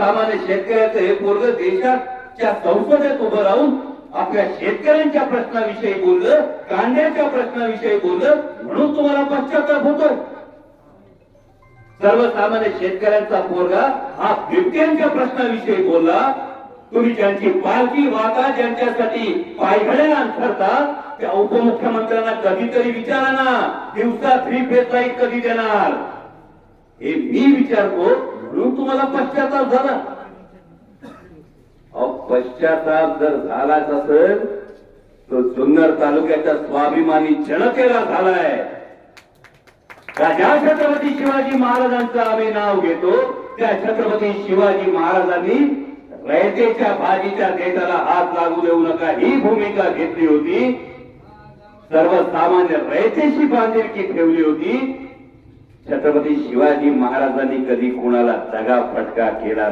सर्वसामान्य शेतकऱ्याचं हे पोरग देशाच्या संसदेत उभं राहून आपल्या शेतकऱ्यांच्या प्रश्नाविषयी बोललं, कांद्याच्या प्रश्नाविषयी बोललं, म्हणून तुम्हाला पश्चाताप होतोय. सर्वसामान्य शेतकऱ्यांचा पोरगा हा बिबट्यांच्या प्रश्नाविषयी बोलला. तुम्ही ज्यांची पालखी वाहता, ज्यांच्यासाठी पायघड्या अंथरता, त्या उपमुख्यमंत्र्यांना कधीतरी विचारा ना, दिवसा 3 फेज लाईट कधी देणार, हे मी विचारतो. म्हणून तुम्हाला पश्चाताप झाला. पश्चाताप जर झालाच असेल तो जुन्नर तालुक्याच्या स्वाभिमानी जनतेला झालाय. ज्या छत्रपती शिवाजी महाराजांचं आम्ही नाव घेतो, त्या छत्रपती शिवाजी महाराजांनी रयतेच्या भाजीच्या देठाला हात लागू देऊ नका ही भूमिका घेतली होती. सर्वसामान्य रयतेशी बांधिलकी ठेवली होती. छत्रपती शिवाजी महाराजांनी कधी कोणाला दगा फटका केला